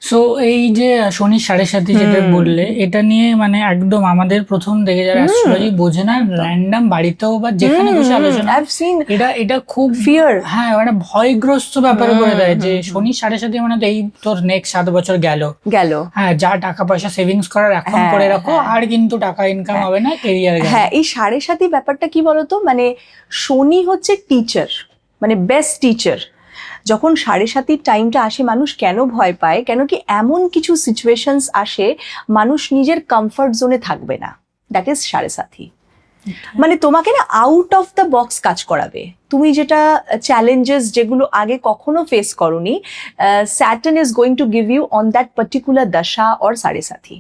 So এই যে শনির সাড়ে সাথে যেটা বললে, এটা নিয়ে মানে একদম আমাদের প্রথম থেকে যারা অ্যাস্ট্রোলজি বোঝে না, র্যান্ডম বাড়িতেও বা যেখানে খুশি আলোচনা, এটা খুব ফিয়ার, হ্যাঁ মানে ভয়গ্রস্ত ব্যাপার করে দেয় যে শনির সাড়ে সাথে মানে তো এই তোর নেক্সট 7 বছর গেল, হ্যাঁ যা টাকা পয়সা সেভিংস করার এখন করে রাখো, আর কিন্তু টাকা ইনকাম হবে না, কেরিয়ার গেল। হ্যাঁ, এই সাড়ে সাথী ব্যাপারটা কি বলতো, মানে শনি হচ্ছে টিচার, মানে বেস্ট টিচার। যখন সাড়ে সাতির টাইমটা আসে মানুষ কেন ভয় পায়, কেন কি এমন কিছু সিচুয়েশনস আসে মানুষ নিজের কমফর্ট জোনে থাকবে না, দ্যাট ইজ সাড়ে সাথী। মানে তোমাকে না আউট অফ দ্য বক্স কাজ করাবে, তুমি যেটা চ্যালেঞ্জেস যেগুলো আগে কখনো ফেস করোনি, Saturn is going to give you on that particular dasha or sade sati.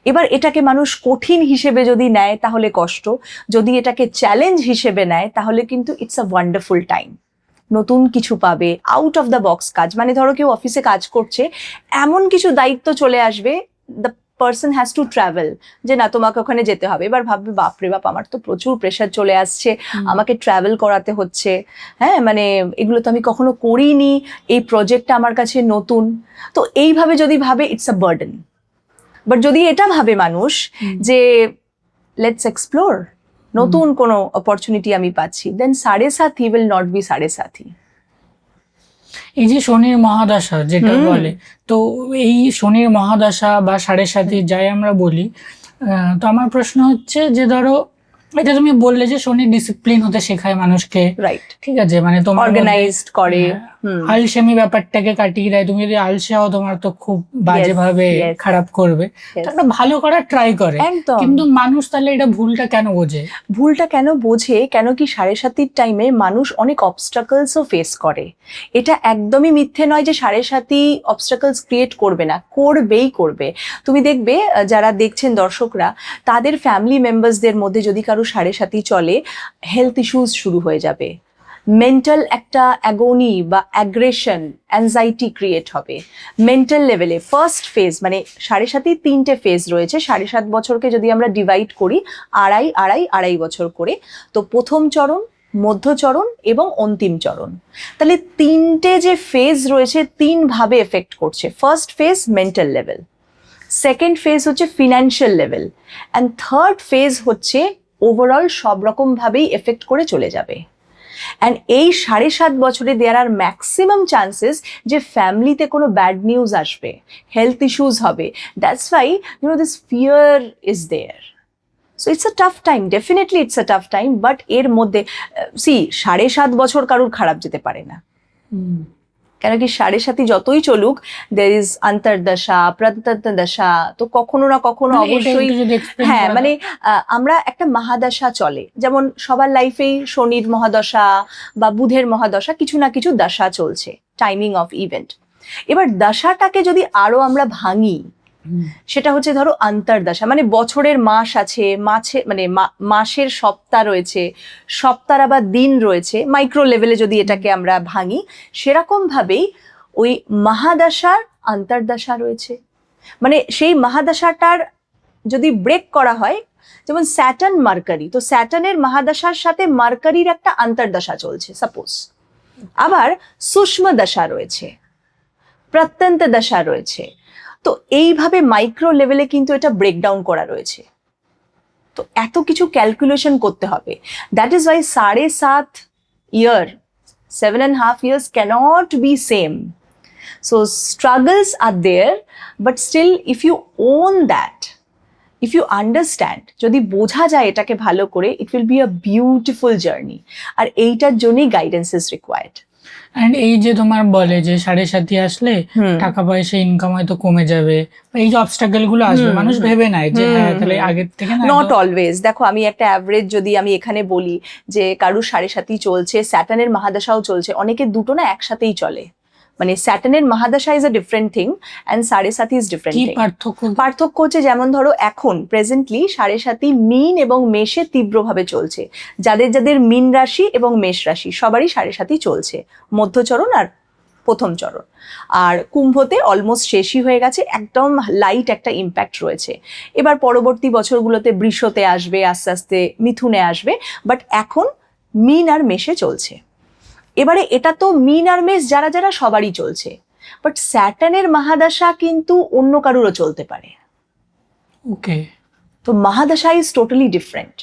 এবার এটাকে মানুষ কঠিন হিসেবে যদি নেয় তাহলে কষ্ট, যদি এটাকে চ্যালেঞ্জ হিসেবে নেয় তাহলে কিন্তু ইটস আ ওয়ান্ডারফুল টাইম। নতুন কিছু পাবে, আউট অফ দ্য বক্স কাজ, মানে ধরো কেউ অফিসে কাজ করছে, এমন কিছু দায়িত্ব চলে আসবে, the person has to travel, যে না তোমাকে ওখানে যেতে হবে। এবার ভাববে বাপরে বাপ, আমার তো প্রচুর প্রেশার চলে আসছে, আমাকে ট্রাভেল করাতে হচ্ছে, হ্যাঁ মানে এগুলো তো আমি কখনো করিনি, এই প্রজেক্টটা আমার কাছে নতুন। তো এইভাবে যদি ভাবে ইটস আ বার্ডেন। বাট যদি এটা ভাবে মানুষ যে লেটস এক্সপ্লোর, নতুন কোনো অপরচুনিটি আমি পাচ্ছি, দেন সাড়ে সাথী উইল নট বি সাড়ে সাথী। এই যে শনির মহাদশা যেটা বলে, তো এই শনির মহাদশা বা সাড়ে সাথী যাই আমরা বলি, তো আমার প্রশ্ন হচ্ছে যে ধরো এটা তুমি বললে যে শনি ডিসিপ্লিন হতে শেখায় মানুষকে, রাইট, ঠিক আছে, মানে তোমার অর্গানাইজড করে, আলসেমি ব্যাপারটাকে কাটিয়ে দেয়। তুমি যদি আলসে হও তোমার তো খুব বাজেভাবে খারাপ করবে, একটা ভালো করার ট্রাই করে, কিন্তু মানুষ তাহলে এটা ভুলটা কেন বোঝে? কেন কি সাড়ে সাতির টাইমে মানুষ অনেক অবস্ট্রাকলসও ফেস করে। এটা একদমই মিথ্যে নয় যে সাড়ে সাতি অবস্ট্রাকলস ক্রিয়েট করবে না, করবেই করবে। তুমি দেখবে যারা দেখছেন দর্শকরা, তাদের ফ্যামিলি মেম্বার্সদের মধ্যে যদি কারো সাড়ে সাতি চলে, হেলথ ইস্যুস শুরু হয়ে যাবে, মেন্টাল একটা অ্যাগোনি বা অ্যাগ্রেশন, অ্যাংজাইটি ক্রিয়েট হবে মেন্টাল লেভেলে। ফার্স্ট ফেজ, মানে সাড়ে সাতি 3টে ফেজ রয়েছে, 7.5 বছরকে যদি আমরা ডিভাইড করি আড়াই বছর করে, তো প্রথম চরণ, মধ্যচরণ এবং অন্তিম চরণ। তাহলে 3টে যে ফেজ রয়েছে 3 ভাবে এফেক্ট করছে। First phase mental level, second phase হচ্ছে financial level, and third phase হচ্ছে ওভারঅল সব রকম ভাবেই এফেক্ট করে চলে যাবে। অ্যান্ড এই 7.5 বছরে দেয়ার আর ম্যাক্সিমাম চান্সেস যে ফ্যামিলিতে কোনো ব্যাড নিউজ আসবে, হেলথ ইস্যুস হবে। That's why this fear is there. So it's a tough time, definitely it's a tough time. But এর মধ্যে 7.5 বছর কারুর খারাপ যেতে পারে না, কেন কি সাড়ে সাতি যতই চলুক, দের ইজ অন্তর্দশা, প্রত্যন্তদশা, তো কখনো না কখনো অবশ্যই, হ্যাঁ মানে আমরা একটা মহাদশা চলে, যেমন সবার লাইফেই শনির মহাদশা বা বুধের মহাদশা, কিছু না কিছু দশা চলছে, টাইমিং অফ ইভেন্ট। এবার দশাটাকে যদি আরো আমরা ভাঙি, সেটা হচ্ছে ধরো অন্তর্দশা, মানে বছরের মাস আছে, মানে মাসের সপ্তাহ রয়েছে, সপ্তাহ বা দিন রয়েছে, মাইক্রো লেভেলে যদি এটাকে আমরা ভাঙি, সেরকম ভাবেই ওই মহাদশার অন্তর্দশা রয়েছে। মানে সেই মহাদশাটার যদি ব্রেক করা হয়, যেমন স্যাটার্ন মার্কারি, তো স্যাটার্নের মহাদশার সাথে মার্কারির একটা অন্তর্দশা চলছে সাপোজ, আবার সূক্ষ্ম দশা রয়েছে, প্রত্যন্ত দশা রয়েছে। তো এইভাবে মাইক্রো লেভেলে কিন্তু এটা ব্রেকডাউন করা রয়েছে। তো এত কিছু ক্যালকুলেশন করতে হবে। That is Y 7.5 year, 7.5 years cannot be same. So struggles are there, but still if you own that, if you understand, যদি বোঝা যায় এটাকে ভালো করে, it will be a beautiful journey. আর এইটার জন্যই গাইডেন্স is required. এন্ড এই যে তোমার বলে যে সাড়ে সাথী আসলে টাকা পয়সা ইনকাম হয়তো কমে যাবে, এই যে অবস্ট্রাগল গুলো আসবে, মানুষ ভেবে নেয় যে হ্যাঁ তাহলে আগের থেকে না। Not always. দেখো আমি একটা অ্যাভারেজ যদি আমি এখানে বলি যে কারুর সাড়ে সাথী চলছে, স্যাটার্নের মহাদশাও চলছে, অনেকে দুটো না একসাথেই চলে, মানে স্যাটার্নের মহাদশা is a different thing and Sade Sati is different thing. পার্থক্য হচ্ছে, যেমন ধরো এখন প্রেজেন্টলি সাড়ে সাথী মীন এবং মেষে তীব্রভাবে চলছে, যাদের যাদের মীন রাশি এবং মেষ রাশি সবারই সাড়ে সাথী চলছে, মধ্যচরণ আর প্রথম চরণ। আর কুম্ভতে অলমোস্ট শেষই হয়ে গেছে, একদম লাইট একটা ইম্প্যাক্ট রয়েছে। এবার পরবর্তী বছরগুলোতে বৃষতে আসবে, আস্তে আস্তে মিথুনে আসবে, বাট এখন মীন আর মেষে চলছে। এবারে এটা তো মীন আর মেষ যারা যারা সবারই চলছে, বাট স্যাটার্নের মহাদশা কিন্তু অন্য কারুরও চলতে পারে। ওকে। তো মহাদশা ইজ টোটালি ডিফারেন্ট।